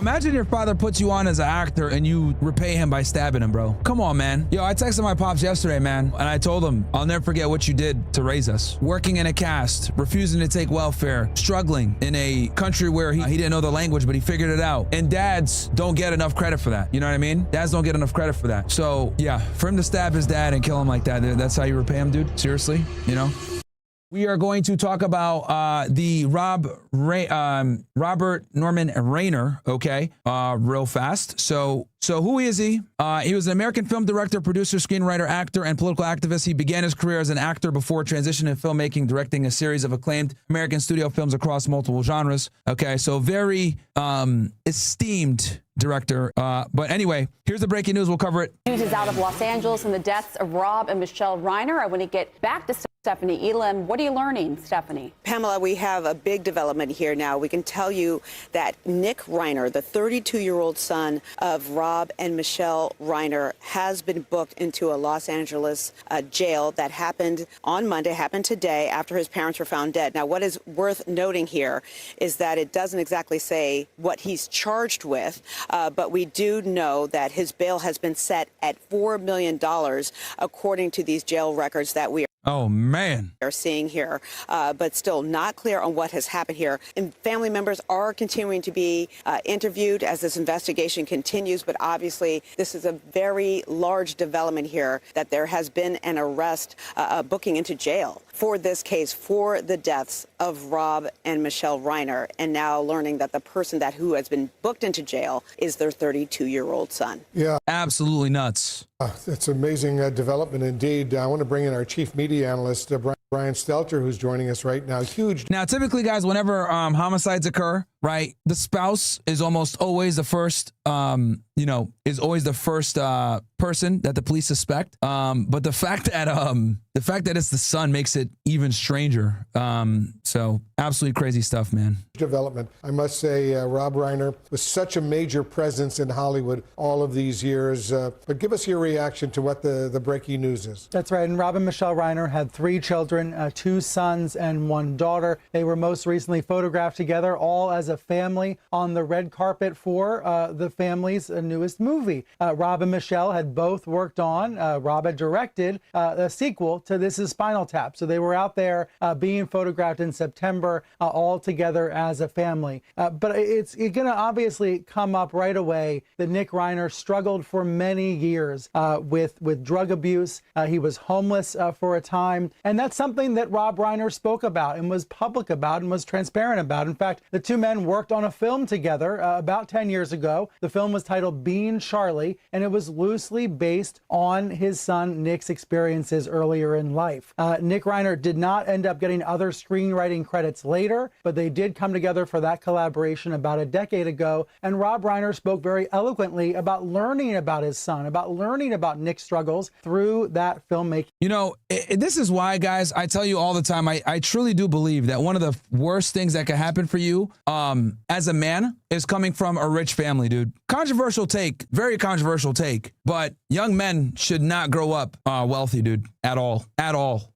Imagine your father puts you on as an actor and you repay him by stabbing him, bro. Come on, man. Yo, I texted my pops yesterday, man, and I told him, I'll never forget what you did to raise us. Working in a cast, refusing to take welfare, struggling in a country where he didn't know the language, but he figured it out. And dads don't get enough credit for that. You know what I mean? Dads don't get enough credit for that. So yeah, for him to stab his dad and kill him like that, that's how you repay him, dude? Seriously, you know? We are going to talk about the Robert Norman Reiner, okay, real fast. So who is he? He was an American film director, producer, screenwriter, actor, and political activist. He began his career as an actor before transitioning to filmmaking, directing a series of acclaimed American studio films across multiple genres. Okay, so very esteemed director. But anyway, here's the breaking news. We'll cover it. News is out of Los Angeles and the deaths of Rob and Michelle Reiner. I want to get back to Stephanie Elam. What are you learning, Stephanie? Pamela, we have a big development here now. We can tell you that Nick Reiner, the 32-year-old son of Rob and Michelle Reiner, has been booked into a Los Angeles jail. That happened on Monday, happened today after his parents were found dead. Now, what is worth noting here is that it doesn't exactly say what he's charged with, but we do know that his bail has been set at $4 million, according to these jail records that we are seeing here, but still not clear on what has happened here. And family members are continuing to be interviewed as this investigation continues, but obviously this is a very large development here that there has been an arrest, booking into jail for this case, for the deaths of Rob and Michelle Reiner, and now learning that the person who has been booked into jail is their 32-year-old son. Yeah, absolutely nuts. It's amazing development indeed. I want to bring in our chief media analyst, Brian Stelter, who's joining us right now. Huge. Now, typically, guys, whenever homicides occur, right, the spouse is almost always the first, is always the first person that the police suspect. But the fact that it's the son makes it even stranger. So absolutely crazy stuff, man. Development. I must say, Rob Reiner was such a major presence in Hollywood all of these years. But give us your reaction to what the breaking news is. That's right. And Rob and Michelle Reiner had 3 children, 2 sons and 1 daughter. They were most recently photographed together, all as a family, on the red carpet for the family's newest movie. Rob and Michelle had both worked on, Rob had directed a sequel to This Is Spinal Tap. So they were out there being photographed in September, all together as a family. But it's going to obviously come up right away that Nick Reiner struggled for many years with drug abuse. He was homeless for a time. And that's something that Rob Reiner spoke about and was public about and was transparent about. In fact, the two men worked on a film together about 10 years ago. The film was titled Being Charlie, and it was loosely based on his son Nick's experiences earlier in life. Nick Reiner did not end up getting other screenwriting credits later, but they did come together for that collaboration about a decade ago. And Rob Reiner spoke very eloquently about learning about his son, about learning about Nick's struggles through that filmmaking. You know, this is why, guys, I tell you all the time, I truly do believe that one of the worst things that could happen for you as a man is coming from a rich family, dude. Controversial take, very controversial take, but young men should not grow up wealthy, dude, at all.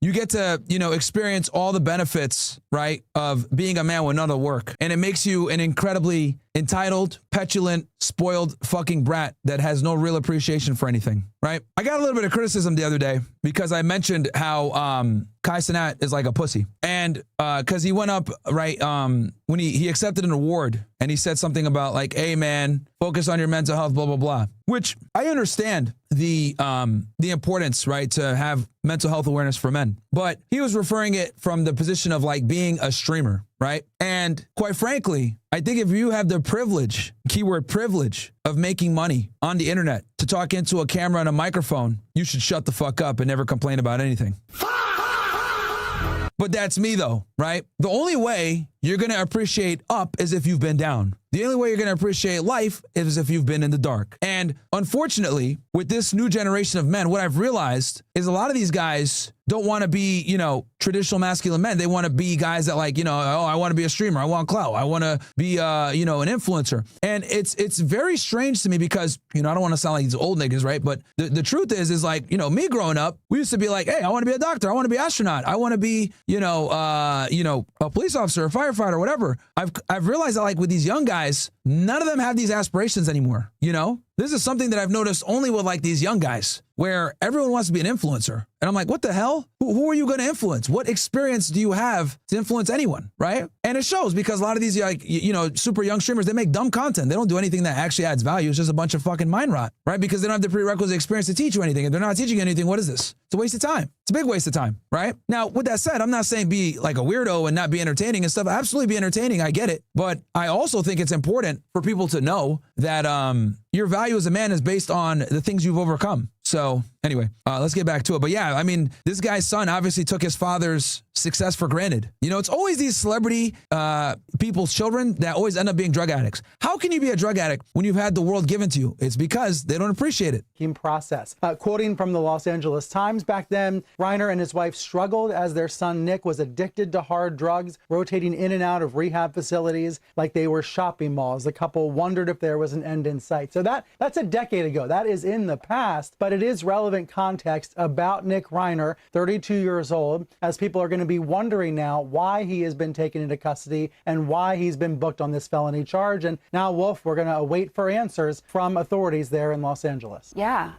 You get to, experience all the benefits, right, of being a man with none of the work. And it makes you an incredibly entitled, petulant, spoiled fucking brat that has no real appreciation for anything, right? I got a little bit of criticism the other day because I mentioned how Kai Cenat is like a pussy. And because he went up, right, when he accepted an award and he said something about like, hey, man, focus on your mental health, blah, blah, blah, which I understand the importance, right, to have mental health awareness for men. But he was referring it from the position of like being a streamer, right? And quite frankly, I think if you have the privilege, keyword privilege, of making money on the internet to talk into a camera and a microphone, you should shut the fuck up and never complain about anything. But that's me though, right? The only way you're going to appreciate up is if you've been down. The only way you're going to appreciate life is if you've been in the dark. And unfortunately, with this new generation of men, what I've realized is a lot of these guys don't want to be, traditional masculine men. They want to be guys that like, I want to be a streamer. I want clout. I want to be, an influencer. And it's very strange to me because, I don't want to sound like these old niggas, right? But the truth is like, me growing up, we used to be like, hey, I want to be a doctor. I want to be an astronaut. I want to be, a police officer, a firefighter. firefighter, whatever. I've realized that like with these young guys, none of them have these aspirations anymore. You know, this is something that I've noticed only with like these young guys where everyone wants to be an influencer. And I'm like, what the hell? Who are you going to influence? What experience do you have to influence anyone? Right. And it shows because a lot of these, like, you know, super young streamers, they make dumb content. They don't do anything that actually adds value. It's just a bunch of fucking mind rot, right? Because they don't have the prerequisite experience to teach you anything. And they're not teaching you anything. What is this? It's a waste of time. It's a big waste of time, right? Now, with that said, I'm not saying be like a weirdo and not be entertaining and stuff. Absolutely be entertaining. I get it. But I also think it's important for people to know that your value as a man is based on the things you've overcome. So anyway, let's get back to it. But yeah, I mean, this guy's son obviously took his father's success for granted. You know, it's always these celebrity people's children that always end up being drug addicts. How can you be a drug addict when you've had the world given to you? It's because they don't appreciate it. Process. Quoting from the Los Angeles Times, back then, Reiner and his wife struggled as their son Nick was addicted to hard drugs, rotating in and out of rehab facilities like they were shopping malls. The couple wondered if there was an end in sight. So that's a decade ago. That is in the past, but it is relevant context about Nick Reiner, 32 years old, as people are going to be wondering now why he has been taken into custody and why he's been booked on this felony charge. And now, Wolf, we're going to wait for answers from authorities there in Los Angeles. Yeah,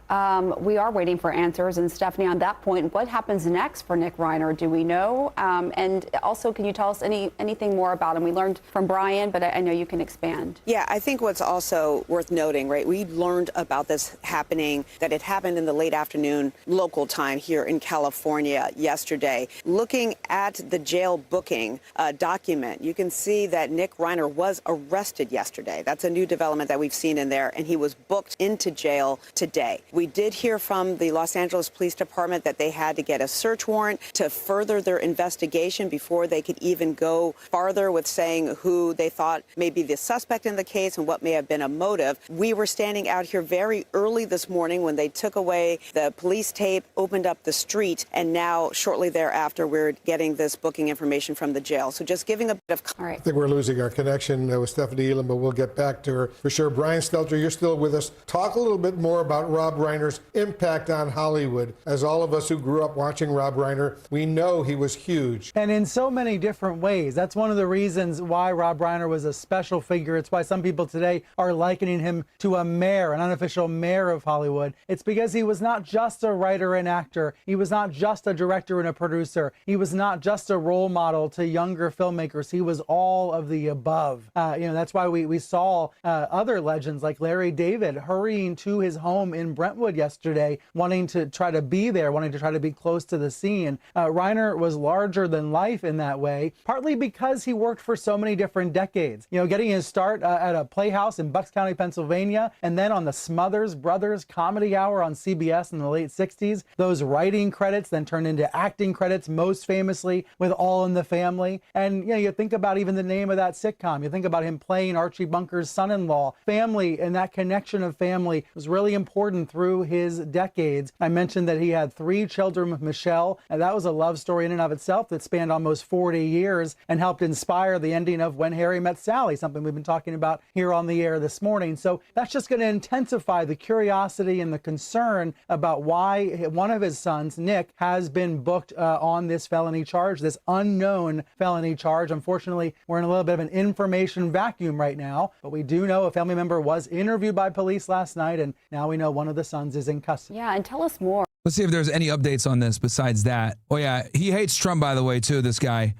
we are waiting for answers. And Stephanie, on that point, what happens next for Nick Reiner? Do we know? And also, can you tell us anything more about him? We learned from Brian, but I know you can expand. Yeah, I think what's also worth noting, right, we learned about this happening, that it happened in the late afternoon local time here in California yesterday. Looking at the jail booking document, you can see that Nick Reiner was arrested yesterday. That's a new development that we've seen in there, and he was booked into jail today. We did hear from the Los Angeles Police Department that they had to get a search warrant to further their investigation before they could even go farther with saying who they thought may be the suspect in the case and what may have been a motive. We were standing out here very early this morning when they took away the police tape, opened up the street, and now shortly thereafter we're getting this booking information from the jail. So just giving a bit of... All right. I think we're losing our connection with Stephanie Elam, but we'll get back to her for sure. Brian Stelter, you're still with us. Talk a little bit more about Rob Reiner's impact on Hollywood. As all of us who grew up watching Rob Reiner, we know he was huge. And in so many different ways. That's one of the reasons why Rob Reiner was a special figure. It's why some people today are likening him to a mayor, an unofficial mayor of Hollywood. It's because he was not just a writer and actor. He was not just a director and a producer. He was not just a role model to younger filmmakers. He was all of the above. That's why we saw other legends like Larry David hurrying to his home in Brentwood yesterday, wanting to try to be there, wanting to try to be close to the scene. Reiner was larger than life in that way, partly because he worked for so many different decades. You know, getting his start at a playhouse in Bucks County, Pennsylvania, and then on the Smothers Brothers Comedy Hour on CBS in the late 60s. Those writing credits then turned into acting credits, most famously with All in the Family. And you think about even the name of that sitcom. You think about him playing Archie Bunker's son-in-law. Family and that connection of family was really important through his decades. I mentioned that he had 3 children with Michelle, and that was a love story in and of itself that spanned almost 40 years and helped inspire the ending of When Harry Met Sally, something we've been talking about here on the air this morning. So that's just going to intensify the curiosity and the concern about why one of his sons, Nick, has been booked on this felony charge, this unknown felony charge. Unfortunately, we're in a little bit of an information vacuum right now, but we do know a family member was interviewed by police last night, and now we know one of the sons is in custody. Yeah, and tell us more. Let's see if there's any updates on this besides that. Oh yeah, he hates Trump, by the way, too, this guy.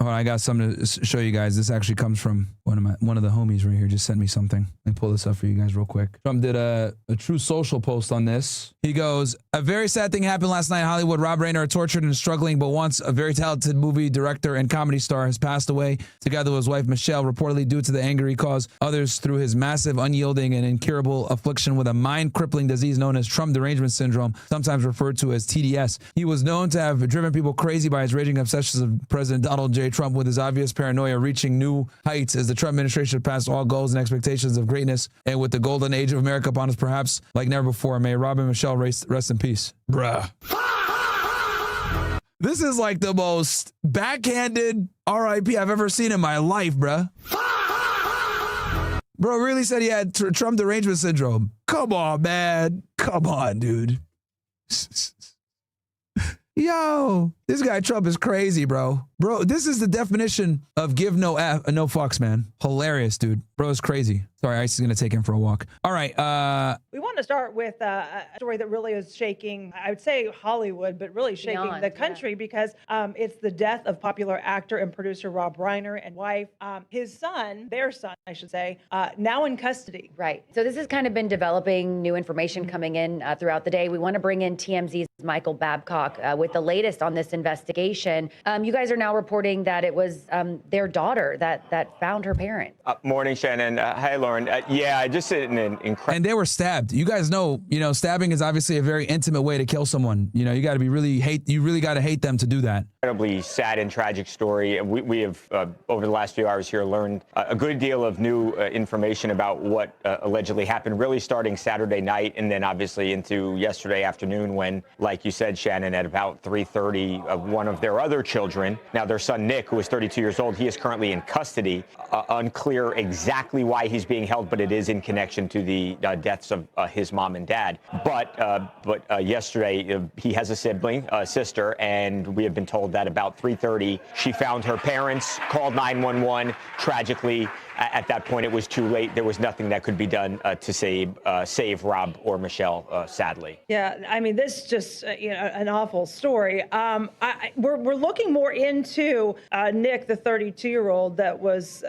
I got something to show you guys. This actually comes from one of the homies right here just sent me something. Let me pull this up for you guys real quick. Trump did a True Social post on this. He goes, "A very sad thing happened last night in Hollywood. Rob Reiner, a tortured and struggling but once a very talented movie director and comedy star, has passed away together with his wife Michelle, reportedly due to the anger he caused others through his massive, unyielding, and incurable affliction with a mind-crippling disease known as Trump derangement syndrome, sometimes referred to as TDS. He was known to have driven people crazy by his raging obsessions of President Donald J. Trump, with his obvious paranoia reaching new heights as the Trump administration passed all goals and expectations of greatness, and with the golden age of America upon us perhaps like never before. May Rob and Michelle rest in peace." Bruh. This is like the most backhanded RIP I've ever seen in my life, bruh. Bro really said he had Trump derangement syndrome. Come on, man. Come on, dude. Yo, This guy Trump is crazy, bro. Bro, this is the definition of give no fucks, man. Hilarious, dude. Bro is crazy. Sorry, Ice is going to take him for a walk. All right. We want to start with a story that really is shaking, I would say Hollywood, but really shaking the country because it's the death of popular actor and producer Rob Reiner and wife. His son, their son, I should say, now in custody. Right. So this has kind of been developing, new information coming in throughout the day. We want to bring in TMZ's Michael Babcock with the latest on this investigation. You guys are now reporting that it was their daughter that found her parent. Morning, Shannon. Hi, Lauren. Yeah, just an incredible. And they were stabbed. You guys know, stabbing is obviously a very intimate way to kill someone. You got to you really got to hate them to do that. Incredibly sad and tragic story. We have, over the last few hours here, learned a good deal of new information about what allegedly happened, really starting Saturday night and then obviously into yesterday afternoon when, like you said, Shannon, at about 3:30, one of their other children, now their son Nick, who is 32 years old, he is currently in custody. Unclear exactly why he's being held, but it is in connection to the deaths of his mom and dad. But yesterday, he has a sibling, a sister, and we have been told that about 3:30, she found her parents, called 911. Tragically, at that point, it was too late. There was nothing that could be done to save Rob or Michelle, sadly. Yeah, I mean, this is just an awful story. We're looking more into Nick, the 32-year-old that was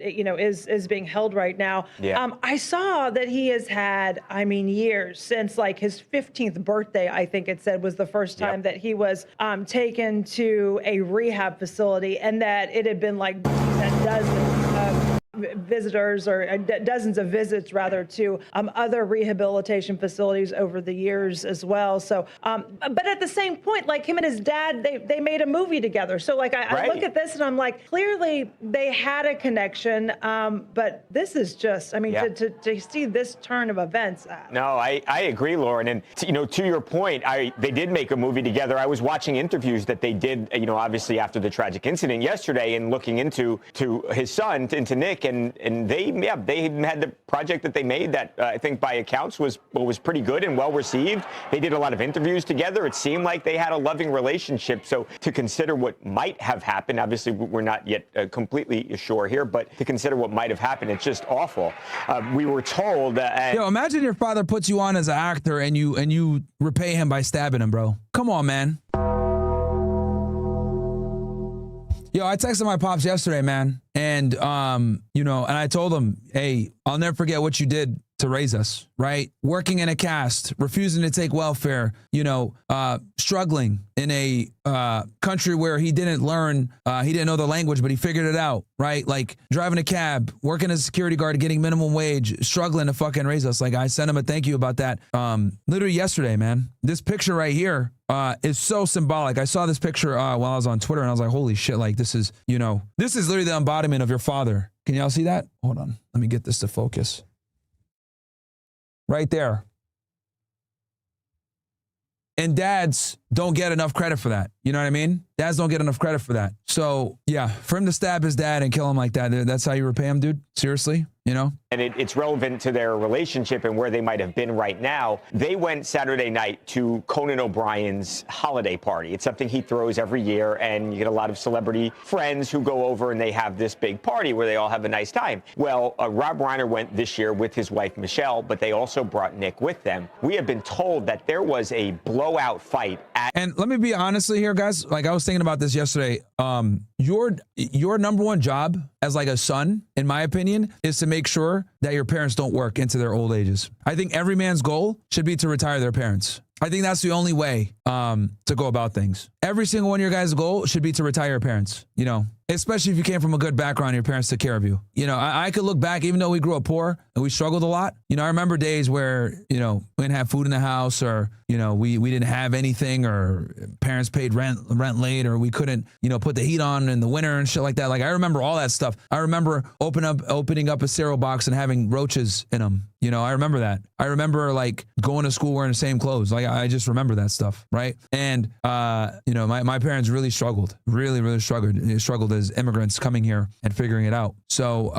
is being held right now. Yeah. I saw that he has had, years since like his 15th birthday. I think it said was the first time that he was taken to a rehab facility, and that it had been like dozens of visitors or dozens of visits rather to other rehabilitation facilities over the years as well. So, but at the same point, like him and his dad, they made a movie together. So like I look at this and I'm like, clearly they had a connection. But this is just, to see this turn of events. No, I agree, Lauren. And to your point, they did make a movie together. I was watching interviews that they did, obviously after the tragic incident yesterday, and looking into his son, into Nick. And they had the project that they made that I think by accounts was pretty good and well received. They did a lot of interviews together. It seemed like they had a loving relationship. So to consider what might have happened, obviously we're not yet completely sure here, but to consider what might have happened, it's just awful. We were told. Imagine your father puts you on as an actor and you repay him by stabbing him, bro. Come on, man. I texted my pops yesterday, man. And, and I told him, hey, I'll never forget what you did to raise us, right? Working in a cast, refusing to take welfare, struggling in a country where he didn't learn, he didn't know the language, but he figured it out, right? Like driving a cab, working as a security guard, getting minimum wage, struggling to fucking raise us. Like I sent him a thank you about that literally yesterday, man. This picture right here is so symbolic. I saw this picture while I was on Twitter and I was like, holy shit, like this is literally the embodiment of your father. Can y'all see that? Hold on. Let me get this to focus. Right there. And dads don't get enough credit for that. You know what I mean? Dads don't get enough credit for that. So yeah, for him to stab his dad and kill him like that, that's how you repay him, dude? Seriously? And it's relevant to their relationship and where they might have been right now. They went Saturday night to Conan O'Brien's holiday party. It's something he throws every year, and you get a lot of celebrity friends who go over and they have this big party where they all have a nice time. Well, Rob Reiner went this year with his wife, Michelle, but they also brought Nick with them. We have been told that there was a blowout fight. And let me be honestly here, guys. Like I was thinking about this yesterday. Your number one job as like a son, in my opinion, is to make sure that your parents don't work into their old ages. I think every man's goal should be to retire their parents. I think that's the only way to go about things. Every single one of your guys' goal should be to retire your parents, especially if you came from a good background and your parents took care of you. I could look back, even though we grew up poor and we struggled a lot. I remember days where, we didn't have food in the house, or, we didn't have anything, or parents paid rent late, or we couldn't, put the heat on in the winter and shit like that. Like I remember all that stuff. I remember opening up a cereal box and having roaches in them. I remember that. I remember like going to school wearing the same clothes. Like I just remember that stuff, right? right? And, you know, my parents really struggled, really struggled. They struggled as immigrants coming here and figuring it out. So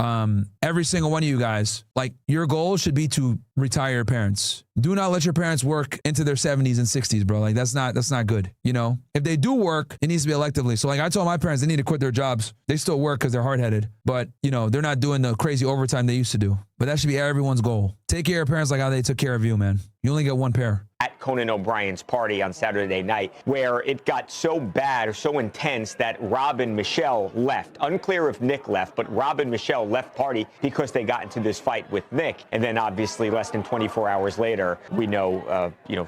every single one of you guys, like, your goal should be to retire your parents. Do not let your parents work into their 70s and 60s, bro. Like, that's not good. You know, if they do work, it needs to be electively. So like I told my parents, they need to quit their jobs. They still work because they're hard-headed, but you know, they're not doing the crazy overtime they used to do. But that should be everyone's goal. Take care of your parents like how they took care of you, man. You only get one pair. At Conan O'Brien's party on Saturday night, where it got so bad or so intense that Rob and Michelle left. Unclear if Nick left, but Rob and Michelle left party because they got into this fight with Nick. And then obviously less than 24 hours later, we know, you know,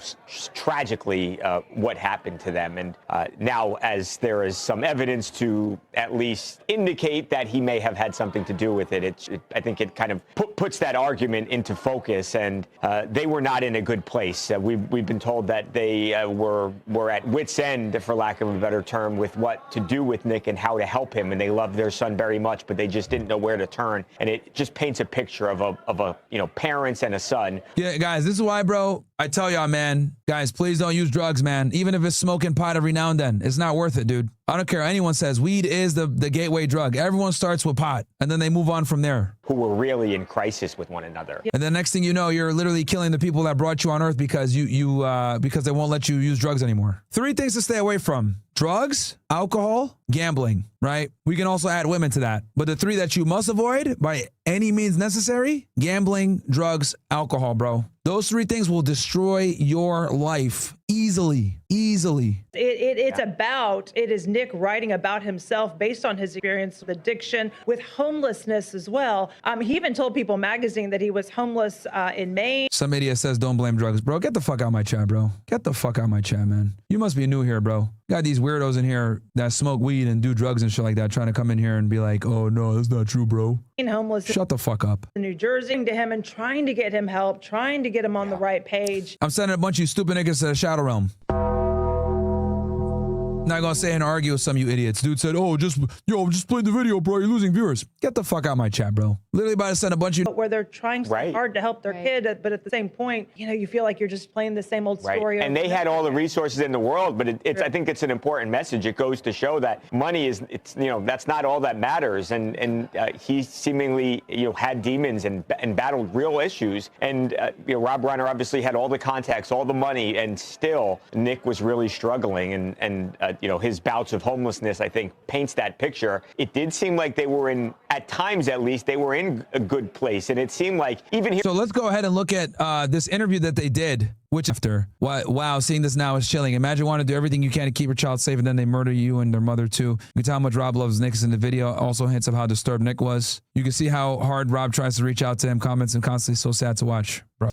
tragically what happened to them. And now, as there is some evidence to at least indicate that he may have had something to do with it, I think it kind of puts that argument into focus. And they were not in a good place. We've been told that they were at wit's end, for lack of a better term, with what to do with Nick and how to help him. And they loved their son very much, but they just didn't know where to turn. And it just paints a picture of a you know, parents and a son. Yeah, guys, this is why, bro, I tell y'all, man, guys, please don't use drugs, man. Even if it's smoking pot every now and then, it's not worth it, dude. I don't care. Anyone says weed is the gateway drug. Everyone starts with pot and then they move on from there. Who were really in crisis with one another. And then next thing you know, you're literally killing the people that brought you on earth because because they won't let you use drugs anymore. 3 things to stay away from: drugs, alcohol, gambling, right? We can also add women to that. But the 3 that you must avoid by any means necessary: gambling, drugs, alcohol, bro. Those 3 things will destroy your life easily. It is Nick writing about himself based on his experience with addiction, with homelessness as well. He even told People magazine that he was homeless in Maine. Some idiot says don't blame drugs. Bro, get the fuck out of my chat, bro. Get the fuck out of my chat, man. You must be new here, bro. Got these weirdos in here that smoke weed and do drugs and shit like that trying to come in here and be like, oh no, that's not true, bro. Homeless. Shut the fuck up. In New Jersey, to him and trying to get him help, trying to get him on the right page. I'm sending a bunch of you stupid niggas to the Shadow Realm. Not gonna say and argue with some of you idiots. Dude said, oh, just played the video, bro. You're losing viewers. Get the fuck out of my chat, bro. Literally about to send a bunch of you. Where they're trying so hard to help their kid, but at the same point, you know, you feel like you're just playing the same old story. And they had all the resources in the world, but I think it's an important message. It goes to show that money is, you know, that's not all that matters. And he seemingly, you know, had demons and battled real issues. And you know, Rob Reiner obviously had all the contacts, all the money, and still Nick was really struggling. And you know, his bouts of homelessness, I think, paints that picture. It did seem like they were in, at times at least, they were in a good place. And it seemed like even here. So let's go ahead and look at this interview that they did, which after, wow, seeing this now is chilling. Imagine wanting to do everything you can to keep your child safe and then they murder you and their mother too. You can tell how much Rob loves Nick in the video. Also hints of how disturbed Nick was. You can see how hard Rob tries to reach out to him, comments and constantly so sad to watch, bro.